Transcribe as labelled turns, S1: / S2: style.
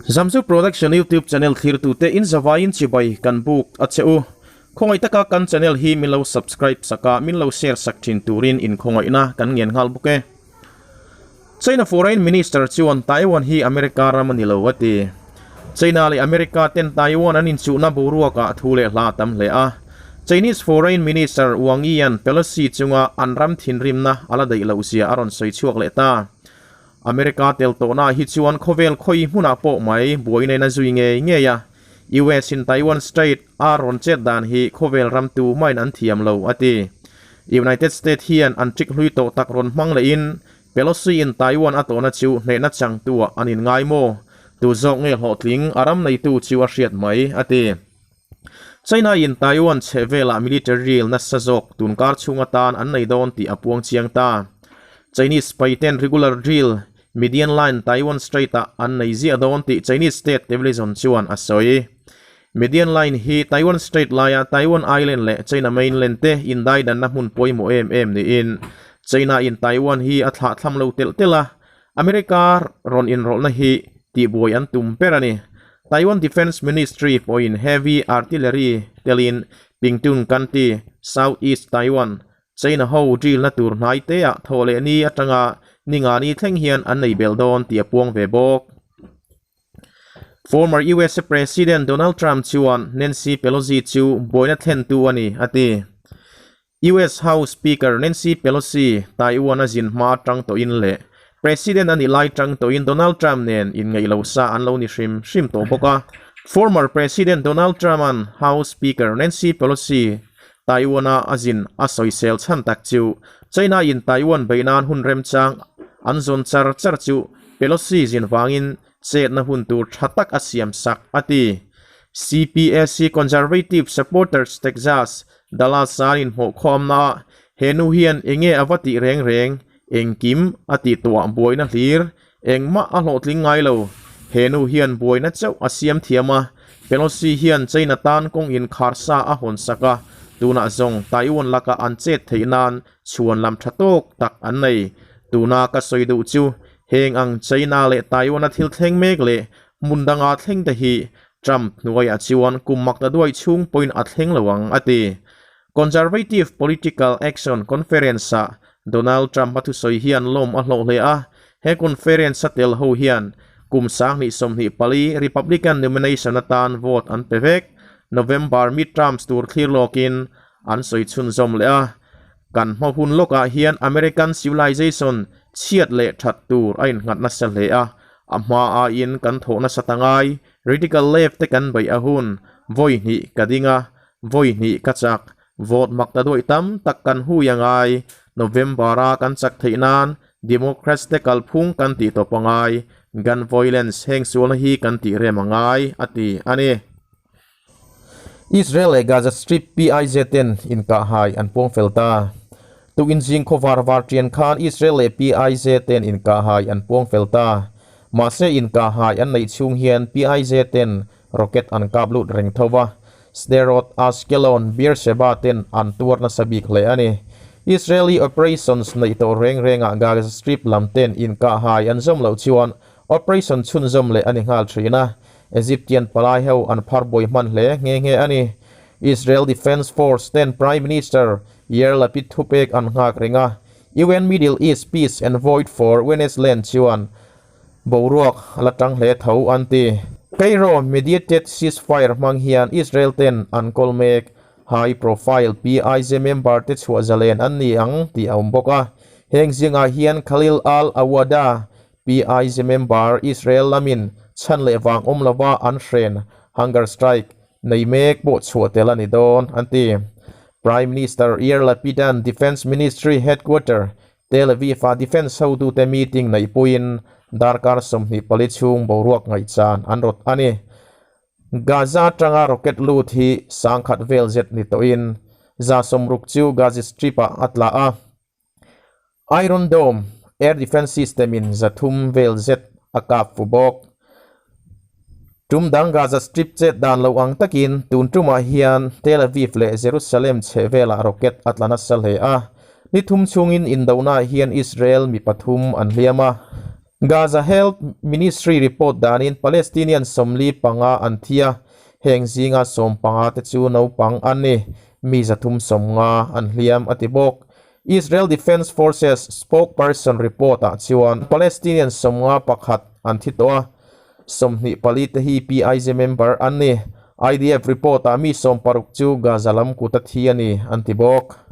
S1: Zamsu Production YouTube channel thir tu te in zawain chibai kan book acheu khongai taka kan channel hi minlo subscribe saka minlo share saktin turin in khongai na kan ngen ngal buke China Foreign Minister chuan Taiwan hi America ramani lo wati China le America ten Taiwan anin chu na boruaka thule hla tam le a Chinese Foreign Minister Wang Yi Pelosi chunga anram thinrim na ala dei lo sia aron soi chuak le ta America tel to na hi chuan khovel khoi huna po mai boine na zui nge ya US in Taiwan Strait aron chet dan hi khovel ram tu main an thiam lo ati United States hian an tik hlui to tak ron mang le in Pelosi in Taiwan atona chu ne na chang tu anin ngai mo tu zong nge ho tling aram nei tu chu a hriat mai ati China in Taiwan chevela military reel na sajok tunkar chunga tan an nei don ti apuang chiang ta Chinese paiten regular drill Median line Taiwan Strait an nei zia don ti Chinese state television chuan asoi Median line hi Taiwan Strait laya Taiwan Island le China mainland te in dai dan na mun poimo em ni in China in Taiwan hi atha thlam lo tela America ron in rol na hi ti boy an tum perani Taiwan Defense Ministry point heavy artillery telin Pingtun County Southeast Taiwan China ho drill na tur nai te a thole ni atanga ninga ni thleng hian an nei beldon ti apuang ve bok Former US President Donald Trump chuan Nancy Pelosi chu boina thlen tu ani ati US House Speaker Nancy Pelosi Taiwan azin ma tang to in le President ani lai tang to in Donald Trump nen in ngei lo sa an lo ni shrim to boka Former President Donald Trump and House Speaker Nancy Pelosi Taiwan azin asoi sel chan tak chu China in Taiwan bainan hun rem chang anzon char chu Pelosi jin wangin set na hun tur thatak asiam sak ati CPSC Conservative Supporters Texas Dallas sanin ho khom na henu hian enge awati reng engkim ati tua boina hlir engma a hlotling ngai lo henu hian boina chau asiam thiama Pelosi hian China tan kong in kharsa a hon saka tuna zong Taiwan laka anchet theinan chuan lam thatok tak an nei tuna ka soidu chu heng ang China le Taiwan a thil thleng mek le mundanga thleng te hi Trump nuai a chuan kummak ta duai chung point a thleng lawang ati Conservative Political Action Conference Donald Trump atu soi hian lom a hlo le a he conference tel ho hian kum sang ni som ni pali Republican nomination atan vote an pevek November midterms tur thlir lokin an soi chun zom le a kan mo hun loka hian American civilization chiat le that tur ain ngat na sel le a ama a in kan tho na satangai radical left te kan bai a hun voi ni kadinga voi ni kachak vote makta doi tam tak kan hu yangai November a kan chak theinan Democrats te kalphung kan ti to pangai gun violence heng sul hi kan ti remangai ati ani Israel e Gaza Strip PIZ-10 inkahhai an pong felta tu in jing khovar vartian khan Israel e PIZ-10 inkahhai an pong felta ma se inkahhai an nei chung hian PIZ-10 rocket an kablut reng thowa Sderot Ashkelon Beersheba 10 an tur na sabik le ani Israeli operations nei to renga Gaza Strip lam 10 inkahhai an zom lo chuan operation chun zom le ani ngal thrina Egyptian palai heu an pharboi man le nge ani Israel Defense Force 10 Prime Minister Yair Lapid thupek an ngak ringa UN Middle East Peace Envoy for Venezuelan chuan boruak latang le thau anti Cairo mediated ceasefire mang hian Israel 10 an kolmek high profile PIZ member te chua zalen an ni ang ti boka heng zinga hian Khalil al Awada PIZ member Israel lamin chan le wang lawa an hren hunger strike nei mek bo chuatel ani don anti Prime Minister Yair Lapid and Defense Ministry headquarter Tel Aviv defense how to the meeting nei puin darkar somni palichung boruak ngai chan anrot ani Gaza tanga rocket loot hi sangkhat vel zet ni to in za somruk chu Gaza Strip atla a Iron Dome air defense system in zathum vel zet akap fubok Tum dang Gaza Strip chet dan lo ang takin tun tuma hian Tel Aviv le Jerusalem chevela rocket atlana sal he a ni thum chungin indona hian Israel mi pathum an hliama Gaza Health Ministry report danin Palestinian somli panga anthia hengzinga som panga te chu no pang ani mi zathum somnga anhliam atibok. Israel Defense Forces spokesperson report chuan Palestinian somnga pakhat anthitoa somni palite hi PIJ member ani. IDF report mi som paruk chu Gaza lam kuta thi ani antibok.